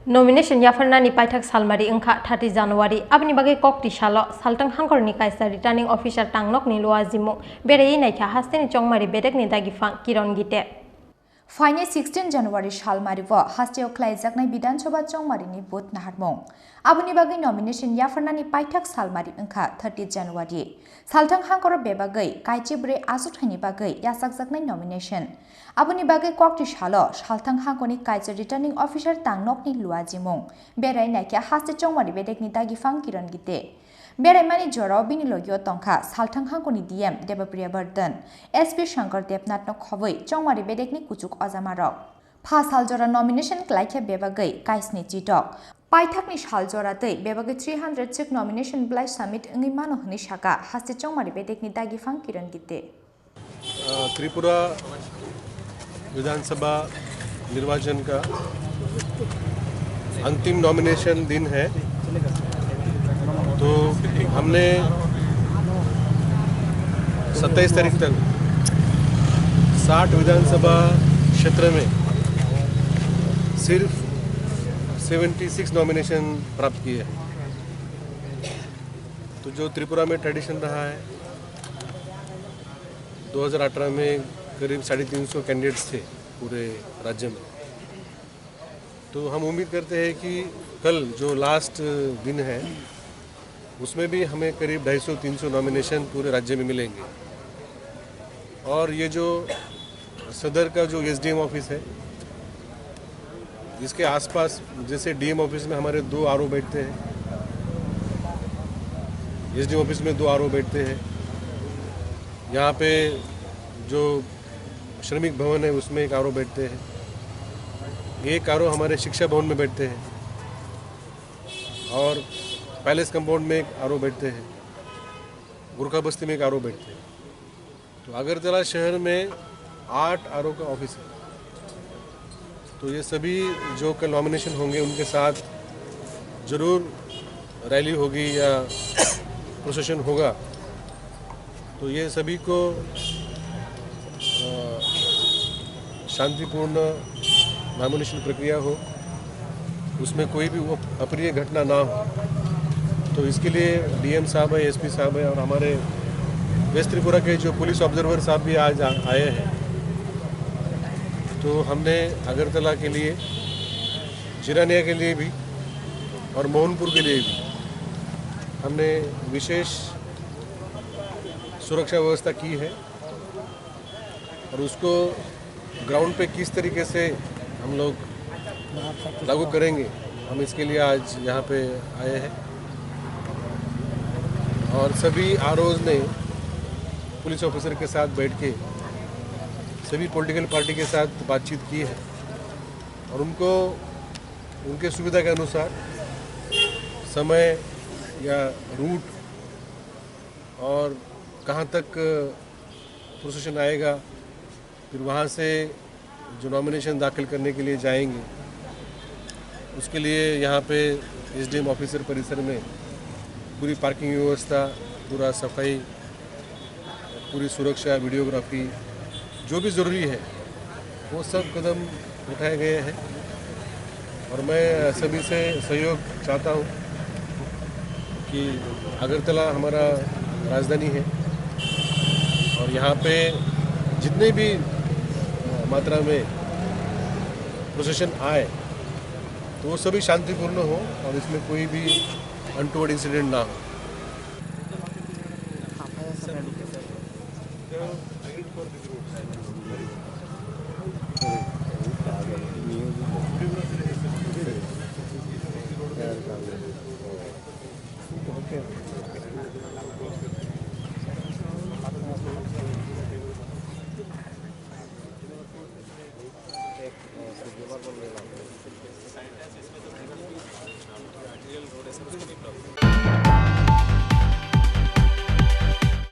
Nomination yafarnani paithak salmari engkha 30 January abni bagai kokti salo saltang hangkorni kaisa returning officer tangnok ni loa jimu berei naikha hasteni chongmari bedek ni dagifang kiron gite Faine 16 January salmaribo hasteo khlaijaknai Bidhan Sabha chongmarini vote naharmong abuni bagai nomination yafarnani paithak salmari engkha 30 January saltang hangkor bebagai kaichibre asuthaini bagai yasakjaknai nomination abuni bagai kokti salo saltang hangkoni kaisa returning officer tangnokni luajimong berai naikha haste chongmari bedekni dagifang kiron gite Beraimani jorao bini logyo tongkha saltang hangkoni DM Debapriya Bardhan SP Shankar Debnath no khoboi chongmari bedekni kuchuk ajamarok pha saljora nomination klaikhe bebagai kaisni chitok paithakni saljora tei bebagai 300 chik nomination blai summit ngi mano hni saka haste chongmari bedekni dagifang kiran gite Tripura विधानसभा निर्वाचन का अंतिम nomination दिन है तो हमने 27 तारीख तक 60 विधानसभा क्षेत्र में सिर्फ 76 नॉमिनेशन प्राप्त किए हैं। तो जो त्रिपुरा में ट्रेडिशन रहा है 2018 में करीब 350 कैंडिडेट्स थे पूरे राज्य में। तो हम उम्मीद करते हैं कि कल जो लास्ट दिन है उसमें भी हमें करीब 250-300 नॉमिनेशन पूरे राज्य में मिलेंगे। और ये जो सदर का जो SDM ऑफिस है इसके आसपास जैसे DM ऑफिस में हमारे 2 RO बैठते हैं, SDM ऑफिस में 2 RO बैठते हैं, यहाँ पे जो श्रमिक भवन है उसमें 1 RO बैठते हैं, 1 RO हमारे शिक्षा भवन में बैठते हैं और पैलेस कंपाउंड में 1 RO बैठते हैं, गुरखा बस्ती में 1 RO बैठते हैं। तो अगरतला शहर में 8 RO का ऑफिस है। तो ये सभी जो कल नॉमिनेशन होंगे उनके साथ ज़रूर रैली होगी या प्रोसेशन होगा। तो ये सभी को शांतिपूर्ण नॉमिनेशन प्रक्रिया हो, उसमें कोई भी अप्रिय घटना ना हो। तो इसके लिए DM साहब है, SP साहब है और हमारे वेस्ट त्रिपुरा के जो पुलिस ऑब्जर्वर साहब भी आज आए हैं। तो हमने अगरतला के लिए, जिरानिया के लिए भी और मोहनपुर के लिए भी हमने विशेष सुरक्षा व्यवस्था की है और उसको ग्राउंड पे किस तरीके से हम लोग लागू करेंगे, हम इसके लिए आज यहाँ पे आए हैं। और सभी ROs ने पुलिस ऑफिसर के साथ बैठ के सभी पॉलिटिकल पार्टी के साथ बातचीत की है और उनको उनके सुविधा के अनुसार समय या रूट और कहाँ तक प्रोसेशन आएगा, फिर वहाँ से जो नॉमिनेशन दाखिल करने के लिए जाएंगे उसके लिए यहाँ पे SDM ऑफिसर परिसर में पूरी पार्किंग व्यवस्था, पूरा सफाई, पूरी सुरक्षा, वीडियोग्राफी जो भी ज़रूरी है वो सब कदम उठाए गए हैं। और मैं सभी से सहयोग चाहता हूँ कि अगरतला हमारा राजधानी है और यहाँ पे जितने भी मात्रा में प्रोसेशन आए तो वो सभी शांतिपूर्ण हो और इसमें कोई भी अनटोवर्ड इंसिडेंट ना हो।